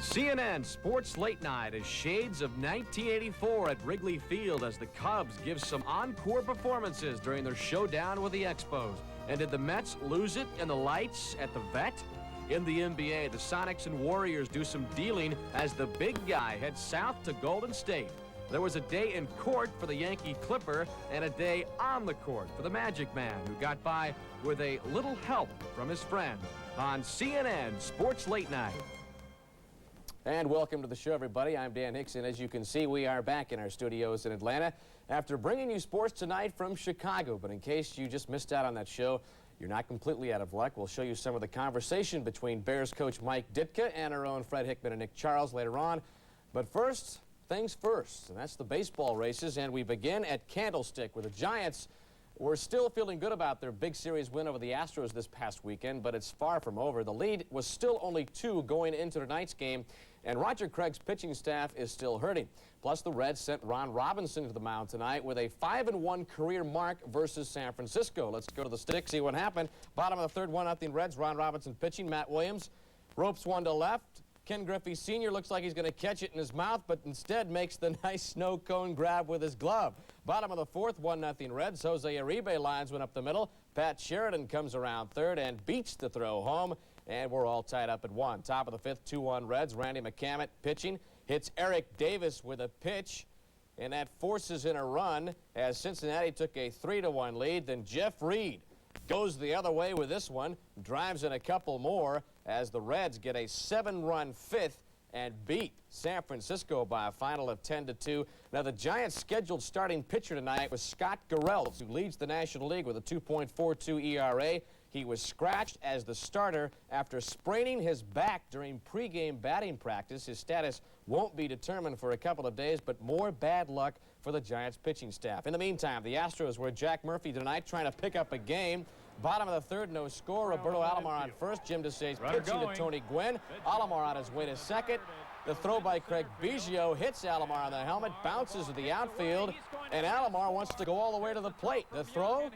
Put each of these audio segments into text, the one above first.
CNN Sports Late Night is shades of 1984 at Wrigley Field as the Cubs give some encore performances during their showdown with the Expos. And did the Mets lose it in the lights at the Vet? In the NBA, the Sonics and Warriors do some dealing as the big guy heads south to Golden State. There was a day in court for the Yankee Clipper and a day on the court for the Magic Man, who got by with a little help from his friend on CNN Sports Late Night. And welcome to the show, everybody. I'm Dan Hicks, and as you can see, we are back in our studios in Atlanta after bringing you sports tonight from Chicago. But in case you just missed out on that show, you're not completely out of luck. We'll show you some of the conversation between Bears coach Mike Ditka and our own Fred Hickman and Nick Charles later on. But first, things first, and that's the baseball races. And we begin at Candlestick, where the Giants were still feeling good about their big series win over the Astros this past weekend, but it's far from over. The lead was still only 2 going into tonight's game, and Roger Craig's pitching staff is still hurting. Plus, the Reds sent Ron Robinson to the mound tonight with a 5-1 career mark versus San Francisco. Let's go to the stick, see what happened. Bottom of the third, 1-0 Reds. Ron Robinson pitching. Matt Williams ropes one to left. Ken Griffey Sr. looks like he's going to catch it in his mouth, but instead makes the nice snow cone grab with his glove. Bottom of the fourth, 1-0 Reds. Jose Uribe lines one up the middle. Pat Sheridan comes around third and beats the throw home, and we're all tied up at 1. Top of the fifth, 2-1 Reds. Randy McCammett pitching. Hits Eric Davis with a pitch, and that forces in a run as Cincinnati took a 3-1 lead. Then Jeff Reed goes the other way with this one, drives in a couple more as the Reds get a 7-run fifth and beat San Francisco by a final of 10-2. Now, the Giants' scheduled starting pitcher tonight was Scott Garrelts, who leads the National League with a 2.42 ERA. He was scratched as the starter after spraining his back during pregame batting practice. His status won't be determined for a couple of days, but more bad luck for the Giants pitching staff. In the meantime, the Astros were Jack Murphy tonight trying to pick up a game. Bottom of the third, no score. Roberto Alomar on first. Jim DeSays pitching to Tony Gwynn. Alomar on his way to second. The throw by Craig Biggio hits Alomar on the helmet, bounces to the outfield, and Alomar wants to go all the way to the plate. The throw,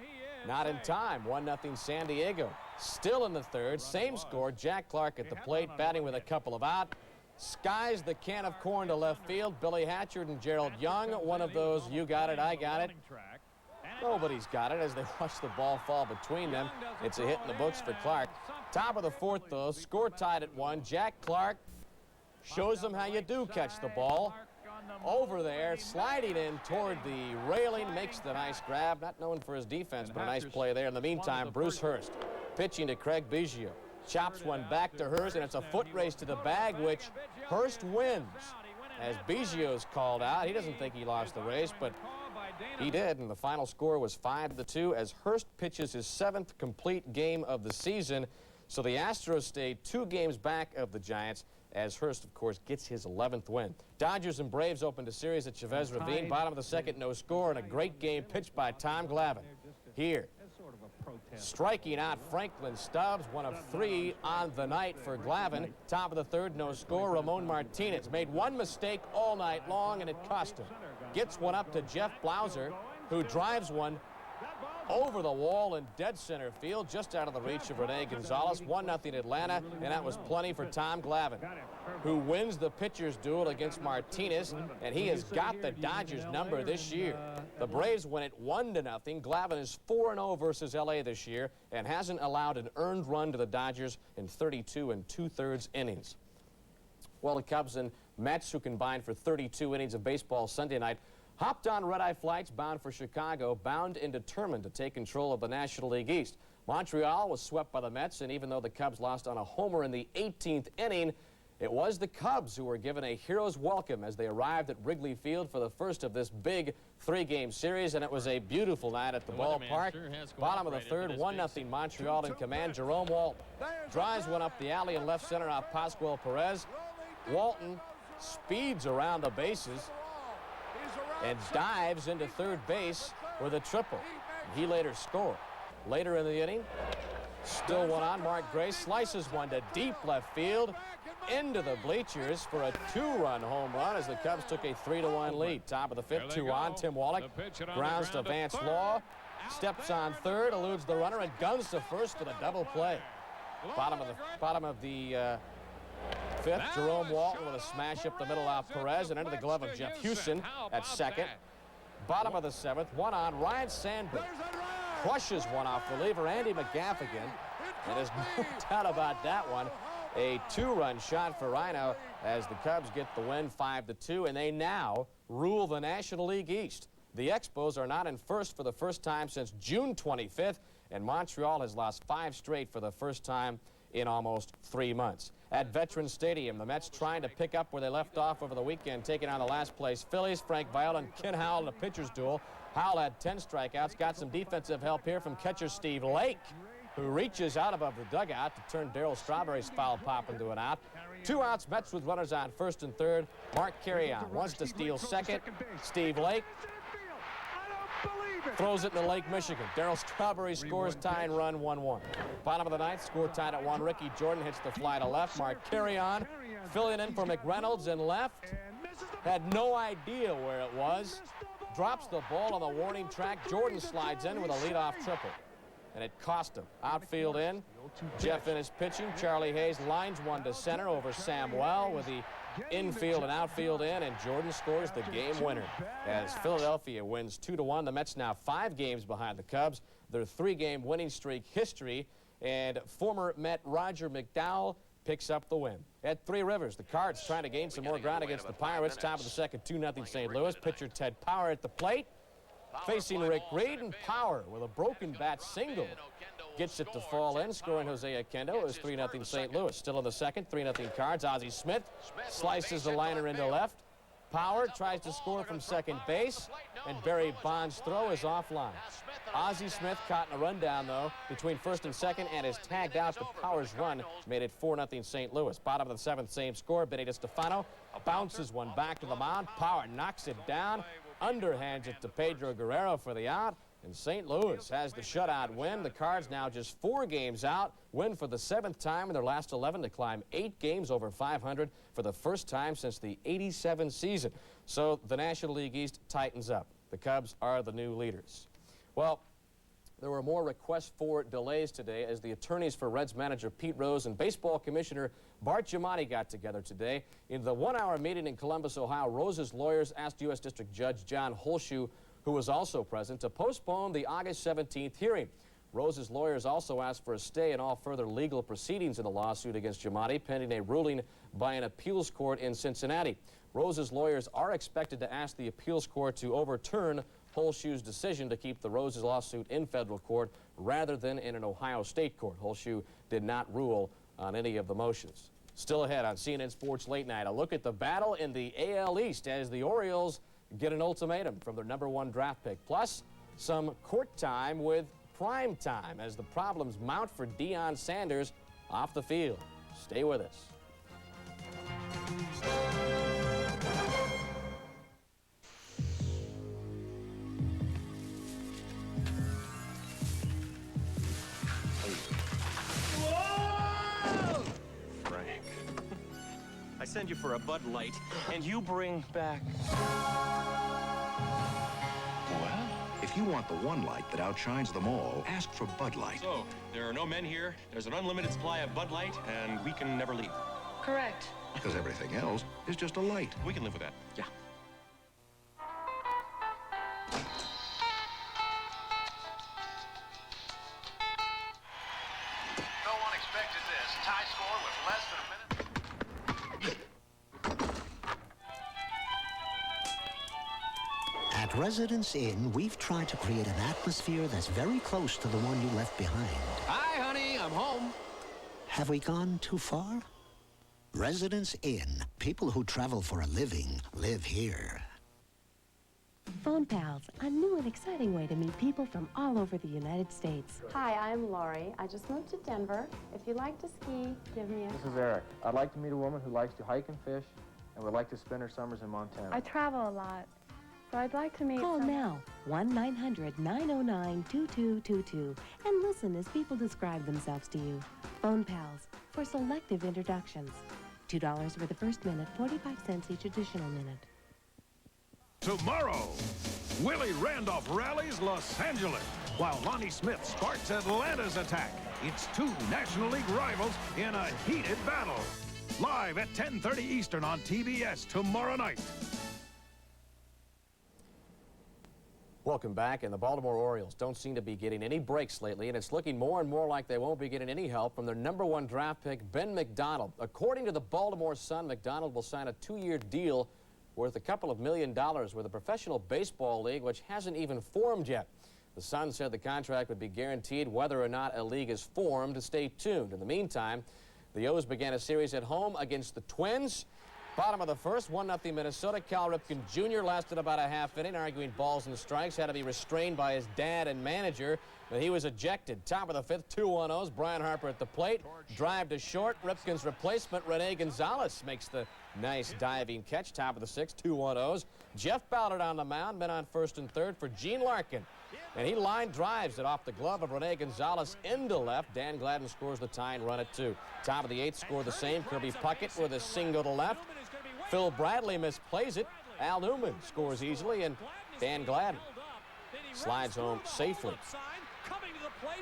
not in time. 1-0 San Diego. Still in the third, same score. Jack Clark at the plate, batting with a couple of out. Skies the can of corn to left field. Billy Hatchard and Gerald Young, one of those you got it, I got it. Nobody's got it as they watch the ball fall between them. It's a hit in the books for Clark. Top of the fourth, though, score tied at 1. Jack Clark shows them how you do catch the ball. Over there, sliding in toward the railing, makes the nice grab. Not known for his defense, but a nice play there. In the meantime, Bruce Hurst pitching to Craig Biggio. Chops one back to Hurst, and it's a foot race to the bag, which Hurst wins. As Biggio's called out, he doesn't think he lost the race, but he did, and the final score was 5-2 as Hurst pitches his 7th complete game of the season. So the Astros stayed 2 games back of the Giants as Hurst, of course, gets his 11th win. Dodgers and Braves opened a series at Chavez Ravine. Bottom of the second, no score, and a great game pitched by Tom Glavine. Here, striking out Franklin Stubbs, one of 3 on the night for Glavine. Top of the third, no score. Ramon Martinez made one mistake all night long, and it cost him. Gets one up to Jeff Blauser, who drives one over the wall in dead center field, just out of the reach of Rene Gonzalez. 1-0 Atlanta, and that was plenty for Tom Glavine, who wins the pitcher's duel against Martinez, and he has got the Dodgers number this year. The Braves win it 1-0. Glavine is 4-0 versus LA this year and hasn't allowed an earned run to the Dodgers in 32 2/3 innings. Well, the Cubs and Mets, who combined for 32 innings of baseball Sunday night, hopped on red-eye flights bound for Chicago, bound and determined to take control of the National League East. Montreal was swept by the Mets, and even though the Cubs lost on a homer in the 18th inning, it was the Cubs who were given a hero's welcome as they arrived at Wrigley Field for the first of this big 3-game series, and it was a beautiful night at the ballpark. Bottom of the third, 1-0 Montreal in command. Jerome Walton drives one up the alley in left center off Pascual Perez. Walton speeds around the bases and dives into third base with a triple. He later scored. Later in the inning, still one on. Mark Gray slices one to deep left field into the bleachers for a 2-run home run as the Cubs took a 3-1 lead. Top of the fifth, 2 on. Tim Wallach grounds to Vance Law, steps on third, eludes the runner, and guns to first for the double play. Bottom of the fifth. Jerome Walton with a smash up the middle off Perez and into the glove of Jeff Houston at second. Bottom of the seventh, one on. Ryan Sandberg crushes one off reliever Andy McGaffigan. And there's no doubt about that one. A two-run shot for Rhino as the Cubs get the win 5-2, and they now rule the National League East. The Expos are not in first for the first time since June 25th, and Montreal has lost 5 straight for the first time in almost 3 months. At Veterans Stadium, the Mets trying to pick up where they left off over the weekend, taking on the last place Phillies. Frank Viola and Ken Howell in a pitcher's duel. Howell had 10 strikeouts, got some defensive help here from catcher Steve Lake, who reaches out above the dugout to turn Darryl Strawberry's foul pop into an out. 2 outs, Mets with runners on first and third. Mark Carrion wants to steal second. Steve Lake throws it into Lake Michigan. Darryl Strawberry scores tying run 1-1. Bottom of the ninth, score tied at 1. Ricky Jordan hits the fly to left. Mark Carrion filling in for McReynolds in left. Had no idea where it was. Drops the ball on the warning track. Jordan slides in with a leadoff triple. And it cost him. Outfield in. Jeff Innes pitching. Charlie Hayes lines one to center over Samuel with the infield and outfield in, and Jordan scores the game winner as Philadelphia wins 2-1. The Mets now 5 games behind the Cubs. Their 3-game winning streak history, and former Met Roger McDowell picks up the win. At Three Rivers, the Cards trying to gain some more ground against the Pirates. Top of the second, 2-0 St. Louis. Pitcher Ted Power at the plate. Facing Rick Reed, and Power with a broken bat single gets it to fall in, scoring Jose Oquendo. It was 3-0 St. Louis. Still in the second, 3-0 Cards. Ozzie Smith slices the liner into left. Power tries to score from second base, and Barry Bonds' throw is offline. Ozzie Smith caught in a rundown, though, between first and second, and is tagged out. The Power's run made it 4-0 St. Louis. Bottom of the seventh, same score. Benny DeStefano bounces one back to the mound. Power knocks it down, underhands it to Pedro Guerrero for the out, and St. Louis has the shutout win. The Cards now just 4 games out, win for the 7th time in their last 11 to climb 8 games over 500 for the first time since the '87 season. So the National League East tightens up. The Cubs are the new leaders. Well, there were more requests for delays today as the attorneys for Reds manager Pete Rose and baseball commissioner Bart Giamatti got together today. In the 1-hour meeting in Columbus, Ohio, Rose's lawyers asked U.S. District Judge John Holshoe, who was also present, to postpone the August 17th hearing. Rose's lawyers also asked for a stay in all further legal proceedings in the lawsuit against Giamatti, pending a ruling by an appeals court in Cincinnati. Rose's lawyers are expected to ask the appeals court to overturn Holshoe's decision to keep the Rose's lawsuit in federal court rather than in an Ohio state court. Holshoe did not rule on any of the motions. Still ahead on CNN Sports Late Night, a look at the battle in the AL East as the Orioles get an ultimatum from their #1 draft pick. Plus, some court time with prime time as the problems mount for Dion Sanders off the field. Stay with us. Whoa! Frank, I send you for a Bud Light, and you bring back... If you want the one light that outshines them all, ask for Bud Light. So, there are no men here, there's an unlimited supply of Bud Light, and we can never leave. Correct. Because everything else is just a light. We can live with that. Yeah. No one expected this. Tie score with less than a minute. At Residence Inn, we've tried to create an atmosphere that's very close to the one you left behind. Hi, honey, I'm home. Have we gone too far? Residence Inn. People who travel for a living live here. Phone Pals, a new and exciting way to meet people from all over the United States. Hi, I'm Lori. I just moved to Denver. If you like to ski, give me a This is Eric. I'd like to meet a woman who likes to hike and fish and would like to spend her summers in Montana. I travel a lot, so I'd like to meet Call now, 1-900-909-2222, and listen as people describe themselves to you. Phone Pals, for selective introductions. $2 for the first minute, 45 cents each additional minute. Tomorrow, Willie Randolph rallies Los Angeles, while Lonnie Smith sparks Atlanta's attack. It's 2 National League rivals in a heated battle. live at 10:30 Eastern on TBS tomorrow night. Welcome back, and the Baltimore Orioles don't seem to be getting any breaks lately, and it's looking more and more like they won't be getting any help from their #1 draft pick, Ben McDonald. According to the Baltimore Sun, McDonald will sign a 2-year deal worth a couple of $1 million with a professional baseball league which hasn't even formed yet. The Sun said the contract would be guaranteed whether or not a league is formed. Stay tuned. In the meantime, the O's began a series at home against the Twins. Bottom of the first, 1-0 Minnesota. Cal Ripken Jr. lasted about a half inning, arguing balls and strikes, had to be restrained by his dad and manager, but he was ejected. Top of the fifth, 2-1 O's. Brian Harper at the plate. Drive to short. Ripken's replacement, Rene Gonzalez, makes the nice diving catch. Top of the sixth, 2-1 O's. Jeff Ballard on the mound, men on first and third for Gene Larkin. And he line drives it off the glove of Rene Gonzalez into left. Dan Gladden scores the tying run at 2. Top of the eighth, score the same. Kirby Puckett with a single to left. Phil Bradley misplays it. Al Newman scores easily, and Dan Gladden slides home safely.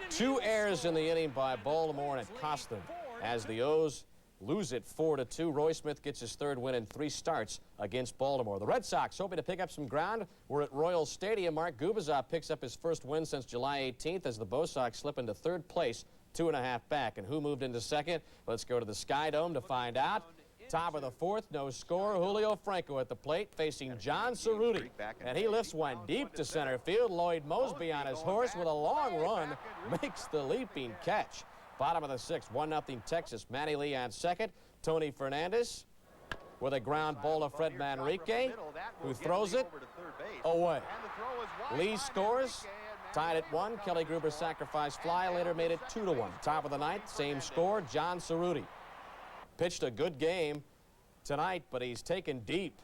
2 errors in the inning by Baltimore, and it cost them as the O's lose it 4-2. Roy Smith gets his 3rd win in 3 starts against Baltimore. The Red Sox hoping to pick up some ground. We're at Royal Stadium. Mark Gubazov picks up his 1st win since July 18th as the Bo Sox slip into 3rd place, 2.5 back. And who moved into 2nd? Let's go to the Sky Dome to find out. Top of the 4th, no score. Julio Franco at the plate facing John Cerruti. And he lifts one deep to center field. Lloyd Mosby on his horse with a long run makes the leaping catch. Bottom of the 6th, 1-0 Texas. Matty Lee on 2nd. Tony Fernandez with a ground ball to Fred Manrique, who throws it away. Lee scores. Tied at 1. Kelly Gruber's sacrifice fly later made it 2-1. Top of the 9th, same score. John Cerruti pitched a good game tonight, but he's taken deep.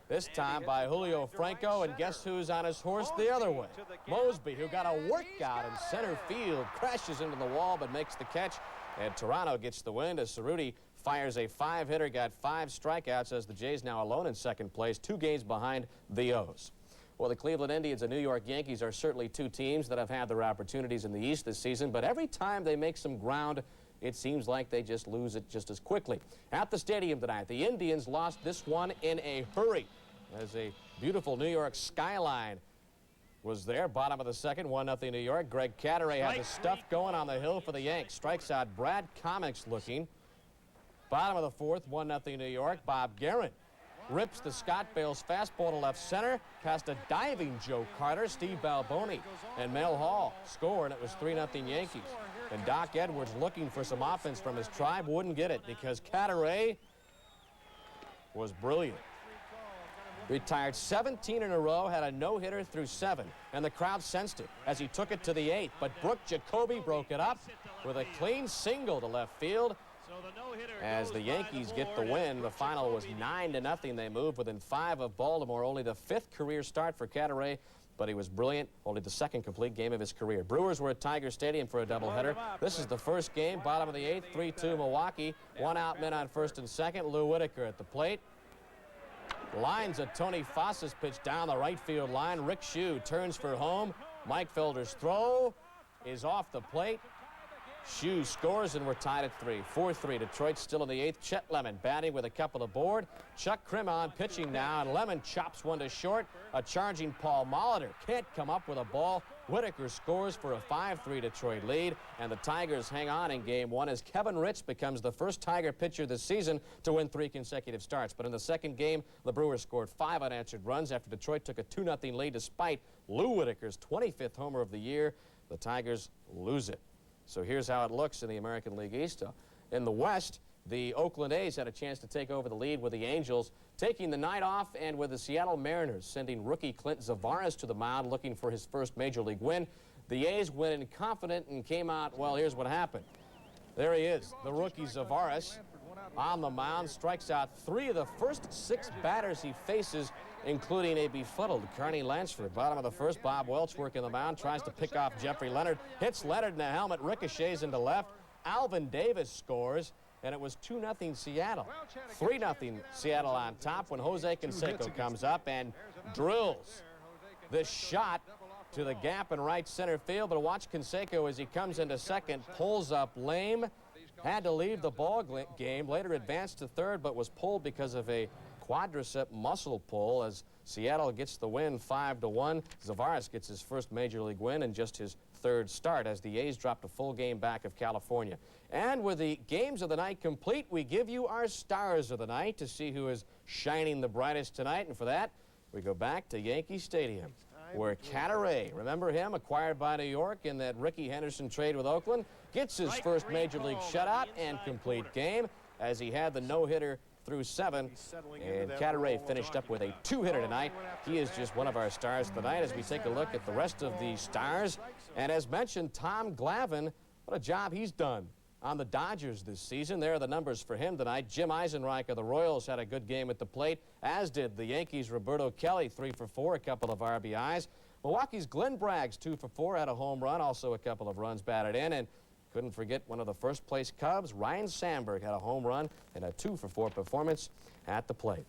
This time by Julio Franco, and guess who's on his horse the other way? Mosby, who got a workout in center field, crashes into the wall but makes the catch, and Toronto gets the win as Cerruti fires a 5-hitter, got 5 strikeouts as the Jays now alone in 2nd place, 2 games behind the O's. Well, the Cleveland Indians and New York Yankees are certainly 2 teams that have had their opportunities in the East this season, but every time they make some ground, it seems like they just lose it just as quickly. At the stadium tonight, the Indians lost this one in a hurry as a beautiful New York skyline was there. Bottom of the 2nd, 1-0 New York. Greg Cadaret has the stuff going on the hill for the Yanks. Strikes out Brad Comics looking. Bottom of the 4th, 1-0 New York. Bob Guerin rips the Scott Bales fastball to left center, past a diving Joe Carter. Steve Balboni and Mel Hall score, and it was 3-0 Yankees. And Doc Edwards, looking for some offense from his tribe, wouldn't get it because Cadaret was brilliant. Retired 17 in a row, had a no-hitter through 7, and the crowd sensed it as he took it to the 8th. But Brooke Jacoby broke it up with a clean single to left field. As the Yankees get the win, the final was 9-0. They moved within 5 of Baltimore. Only the 5th career start for Cadaret, but he was brilliant. Only the 2nd complete game of his career. Brewers were at Tiger Stadium for a doubleheader. This is the 1st game. Bottom of the 8th, 3-2 Milwaukee. 1 out, men on 1st and 2nd. Lou Whitaker at the plate. Lines a Tony Foss's pitch down the right field line. Rick Shue turns for home. Mike Felder's throw is off the plate. Shue scores, and we're tied at 3. 4-3. Detroit still in the 8th. Chet Lemon batting with a couple aboard. Chuck Crimon pitching now, and Lemon chops one to short. A charging Paul Molitor can't come up with a ball. Whitaker scores for a 5-3 Detroit lead, and the Tigers hang on in Game 1 as Kevin Ritz becomes the first Tiger pitcher this season to win 3 consecutive starts. But in the 2nd game, the Brewers scored 5 unanswered runs after Detroit took a 2-0 lead despite Lou Whitaker's 25th homer of the year. The Tigers lose it. So here's how it looks in the American League East. In the West, the Oakland A's had a chance to take over the lead with the Angels taking the night off, and with the Seattle Mariners sending rookie Clint Zavares to the mound looking for his first Major League win. The A's went in confident and came out, well, here's what happened. There he is, the rookie Zavares on the mound, strikes out 3 of the first 6 batters he faces, including a befuddled Carney Lansford. Bottom of the 1st, Bob Welch working the mound, tries to pick off Jeffrey Leonard, hits Leonard in the helmet, ricochets into left. Alvin Davis scores, and it was 2-0 Seattle. 3-0 Seattle on top when Jose Canseco comes up and drills this shot to the gap in right center field. But watch Canseco as he comes into 2nd, pulls up lame, had to leave the ball game. Later advanced to third, but was pulled because of a quadricep muscle pull as Seattle gets the win 5-1. Zavaris gets his first Major League win and just his third start as the A's dropped a full game back of California. And with the games of the night complete, we give you our stars of the night to see who is shining the brightest tonight. And for that, we go back to Yankee Stadium, where Latenight, remember him, acquired by New York in that Rickey Henderson trade with Oakland, gets his first Major League shutout and complete game as he had the no-hitter through 7, and Latenight finished up with a 2-hitter tonight. He is just one of our stars tonight as we take a look at the rest of the stars. And as mentioned, Tom Glavine, what a job he's done on the Dodgers this season. There are the numbers for him tonight. Jim Eisenreich of the Royals had a good game at the plate, as did the Yankees' Roberto Kelly, 3 for 4, a couple of RBIs. Milwaukee's Glenn Braggs, 2 for 4, had a home run, also a couple of runs batted in. And couldn't forget one of the first-place Cubs, Ryan Sandberg, had a home run and a 2 for 4 performance at the plate.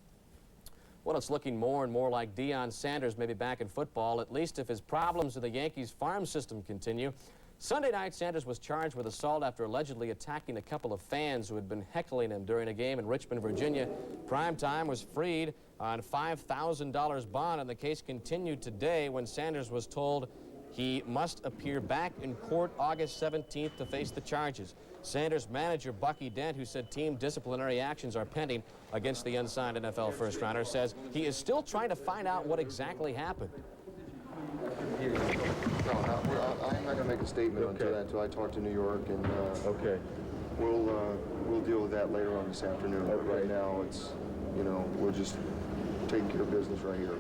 Well, it's looking more and more like Dion Sanders may be back in football, at least if his problems in the Yankees farm system continue. Sunday night, Sanders was charged with assault after allegedly attacking a couple of fans who had been heckling him during a game in Richmond, Virginia. Primetime was freed on $5,000 bond, and the case continued today when Sanders was told he must appear back in court August 17th to face the charges. Sanders' manager, Bucky Dent, who said team disciplinary actions are pending against the unsigned NFL first-rounder, says he is still trying to find out what exactly happened. No, I'm not going to make a statement until I talk to New York, and we'll deal with that later on this afternoon. But right now, it's, you know, we're just taking care of business right here.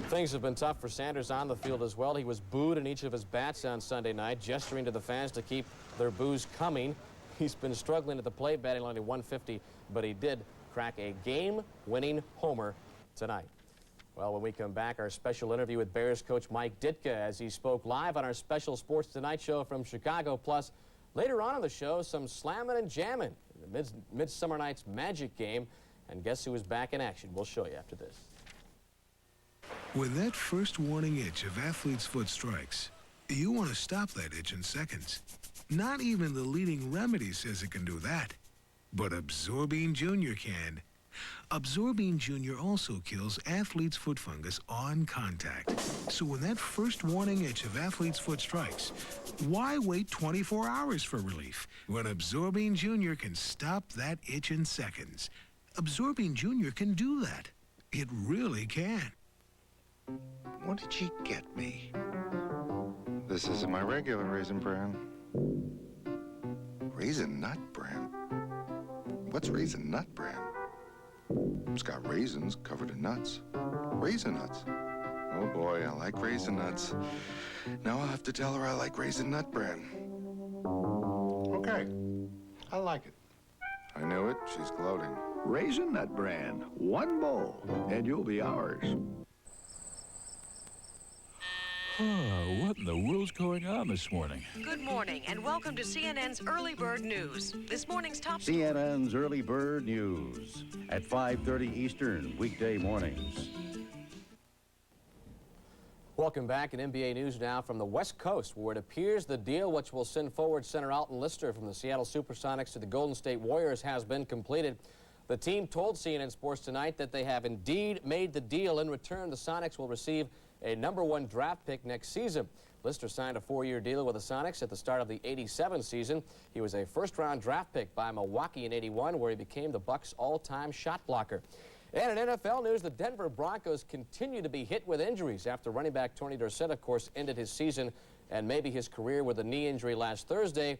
Things have been tough for Sanders on the field as well. He was booed in each of his bats on Sunday night, gesturing to the fans to keep their boos coming. He's been struggling at the plate, batting only 150, but he did crack a game-winning homer tonight. Well, when we come back, our special interview with Bears coach Mike Ditka as he spoke live on our special Sports Tonight show from Chicago. Plus, later on in the show, some slamming and jamming in the Midsummer Night's Magic game. And guess who is back in action? We'll show you after this. When that first warning itch of athlete's foot strikes, you want to stop that itch in seconds. Not even the leading remedy says it can do that. But Absorbine Jr. can. Absorbine Jr. also kills athlete's foot fungus on contact. So when that first warning itch of athlete's foot strikes, why wait 24 hours for relief when Absorbine Jr. can stop that itch in seconds? Absorbine Jr. can do that. It really can. What did she get me? This isn't my regular Raisin Bran. Raisin Nut Bran? What's Raisin Nut Bran? It's got raisins covered in nuts. Raisin nuts. Oh boy, I like raisin nuts. Now I'll have to tell her I like Raisin Nut Bran. Okay, I like it. I knew it, she's gloating. Raisin Nut Bran, 1 bowl, and you'll be ours. What in the world's going on this morning? Good morning, and welcome to CNN's Early Bird News. This morning's top CNN's Early Bird News at 5:30 Eastern, weekday mornings. Welcome back in NBA news now from the West Coast, where it appears the deal which will send forward center Alton Lister from the Seattle Supersonics to the Golden State Warriors has been completed. The team told CNN Sports Tonight that they have indeed made the deal. In return, the Sonics will receive a #1 draft pick next season. Lister signed a 4-year deal with the Sonics at the start of the '87 season. He was a first-round draft pick by Milwaukee in '81, where he became the Bucks' all-time shot blocker. And in NFL news, the Denver Broncos continue to be hit with injuries after running back Tony Dorsett, of course, ended his season and maybe his career with a knee injury last Thursday.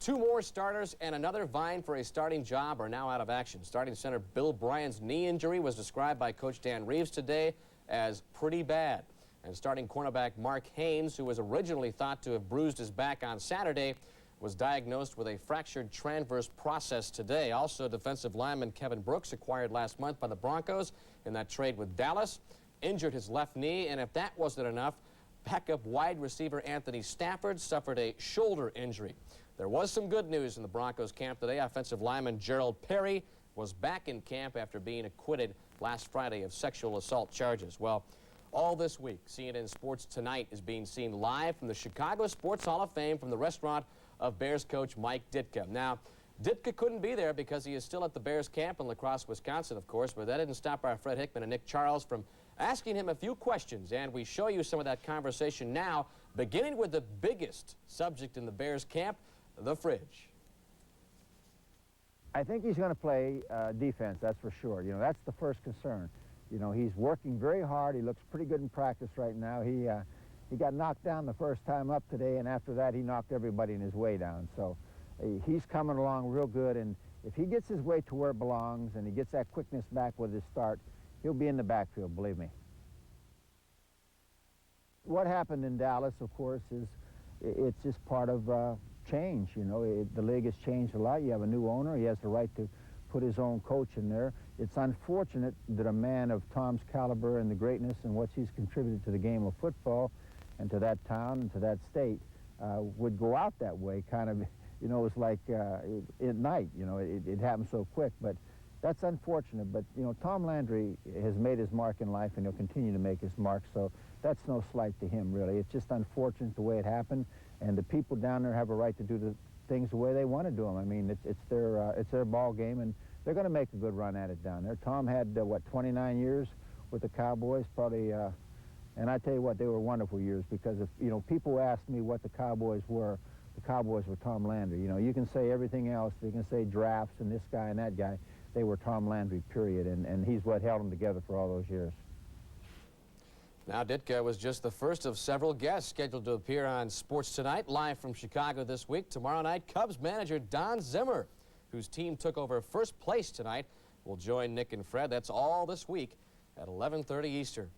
2 more starters and another vying for a starting job are now out of action. Starting center Bill Bryan's knee injury was described by Coach Dan Reeves today as pretty bad. And starting cornerback Mark Haynes, who was originally thought to have bruised his back on Saturday, was diagnosed with a fractured transverse process today. Also, defensive lineman Kevin Brooks, acquired last month by the Broncos in that trade with Dallas, injured his left knee, and if that wasn't enough, backup wide receiver Anthony Stafford suffered a shoulder injury. There was some good news in the Broncos camp today. Offensive lineman Gerald Perry was back in camp after being acquitted last Friday of sexual assault charges. Well, all this week. CNN Sports Tonight is being seen live from the Chicago Sports Hall of Fame from the restaurant of Bears coach Mike Ditka. Now, Ditka couldn't be there because he is still at the Bears camp in La Crosse, Wisconsin, of course, but that didn't stop our Fred Hickman and Nick Charles from asking him a few questions, and we show you some of that conversation now, beginning with the biggest subject in the Bears camp, the fridge. I think he's going to play defense, that's for sure. You know, that's the first concern. You know, he's working very hard. He looks pretty good in practice right now. He got knocked down the first time up today, and after that he knocked everybody in his way down. So he's coming along real good, and if he gets his way to where it belongs and he gets that quickness back with his start, he'll be in the backfield, believe me. What happened in Dallas, of course, is it's just part of change. You know, the league has changed a lot. You have a new owner. He has the right to put his own coach in there. It's unfortunate that a man of Tom's caliber and the greatness and what he's contributed to the game of football and to that town and to that state would go out that way. Kind of, you know, it was like at night, you know, it happened so quick. But that's unfortunate. But, you know, Tom Landry has made his mark in life, and he'll continue to make his mark. So that's no slight to him, really. It's just unfortunate the way it happened. And the people down there have a right to do the things the way they want to do them. I mean, it's their ball game, and they're going to make a good run at it down there. Tom had, what, 29 years with the Cowboys, probably, and I tell you what, they were wonderful years because, if, you know, people asked me what the Cowboys were Tom Landry. You know, you can say everything else. You can say drafts and this guy and that guy. They were Tom Landry, period, and he's what held them together for all those years. Now, Ditka was just the first of several guests scheduled to appear on Sports Tonight, live from Chicago this week. Tomorrow night, Cubs manager Don Zimmer, whose team took over first place tonight, will join Nick and Fred. That's all this week at 11:30 Eastern.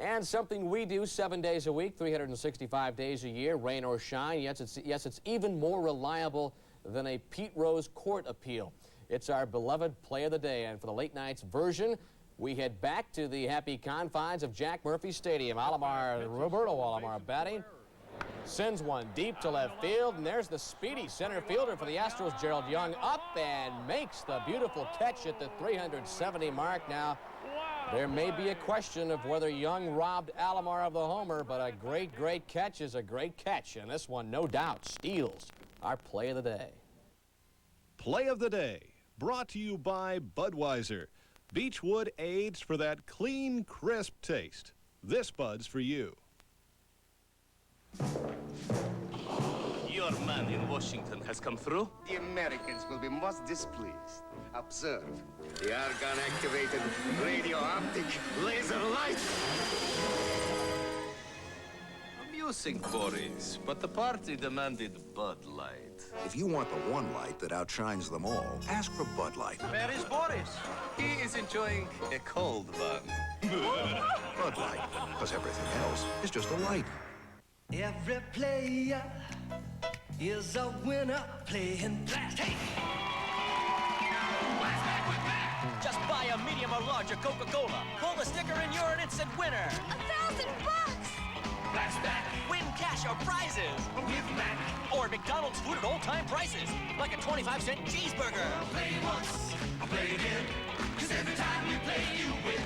And something we do 7 days a week, 365 days a year, rain or shine. Yes, it's even more reliable than a Pete Rose court appeal. It's our beloved Play of the Day, and for the late night's version, we head back to the happy confines of Jack Murphy Stadium. Roberto Alomar batting. Sends one deep to left field, and there's the speedy center fielder for the Astros, Gerald Young, up and makes the beautiful catch at the 370 mark. Now, there may be a question of whether Young robbed Alomar of the homer, but a great, great catch is a great catch, and this one, no doubt, steals our Play of the Day. Play of the Day, brought to you by Budweiser. Beechwood aids for that clean, crisp taste. This Bud's for you. Your man in Washington has come through? The Americans will be most displeased. Observe. The argon-activated radio-optic laser light. Amusing, Boris, but the party demanded Bud Light. If you want the one light that outshines them all, ask for Bud Light. Where is Boris? He is enjoying a cold one. Bud Light, because everything else is just a light. Every player is a winner playing blast. Hey! Blast back with back! Just buy a medium or larger Coca-Cola. Pull the sticker and you're an instant winner. $1,000! Blast back. Win cash or prizes. With Mac. Or McDonald's food at all-time prices. Like a 25-cent cheeseburger. Play once, play again. 'Cause every time you play, you win.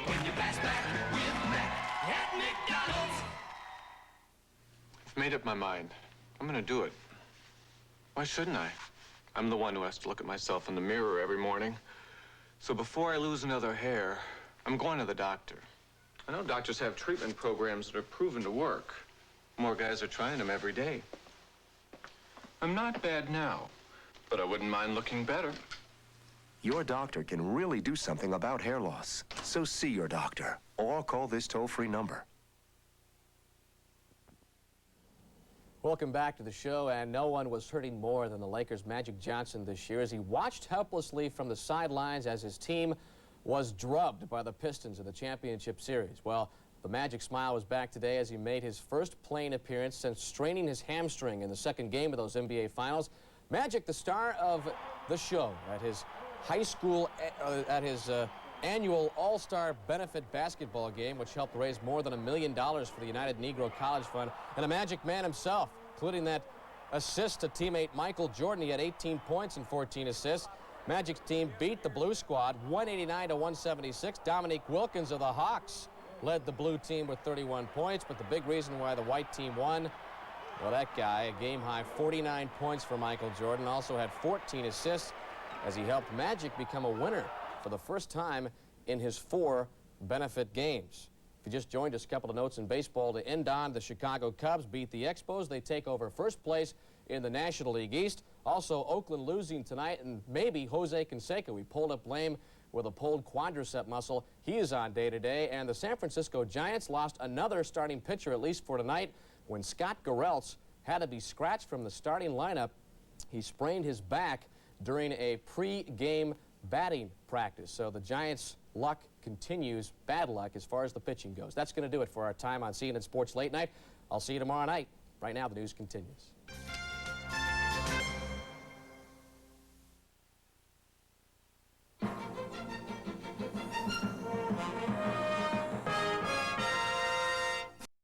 When you blast back with Mac at McDonald's. I've made up my mind. I'm gonna do it. Why shouldn't I? I'm the one who has to look at myself in the mirror every morning. So before I lose another hair, I'm going to the doctor. I know doctors have treatment programs that are proven to work. More guys are trying them every day. I'm not bad now, but I wouldn't mind looking better. Your doctor can really do something about hair loss. So see your doctor, or call this toll-free number. Welcome back to the show, and no one was hurting more than the Lakers' Magic Johnson this year as he watched helplessly from the sidelines as his team was drubbed by the Pistons in the championship series. Well, the Magic smile was back today as he made his first playing appearance since straining his hamstring in the second game of those NBA Finals. Magic, the star of the show at his high school, annual All-Star benefit basketball game, which helped raise more than $1 million for the United Negro College Fund, and a Magic man himself, including that assist to teammate Michael Jordan. He had 18 points and 14 assists. Magic's team beat the Blue Squad 189 to 176. Dominique Wilkins of the Hawks led the blue team with 31 points, but the big reason why the white team won, well, that guy, a game-high 49 points for Michael Jordan, also had 14 assists as he helped Magic become a winner for the first time in his 4 benefit games. If you just joined us, a couple of notes in baseball to end on. The Chicago Cubs beat the Expos. They take over first place in the National League East. Also, Oakland losing tonight, and maybe Jose Canseco. We pulled up lame with a pulled quadricep muscle. He is on day-to-day. And the San Francisco Giants lost another starting pitcher, at least for tonight, when Scott Garrelts had to be scratched from the starting lineup. He sprained his back during a pre-game batting practice. So the Giants' luck continues, bad luck as far as the pitching goes. That's going to do it for our time on CNN Sports Late Night. I'll see you tomorrow night. Right now, the news continues.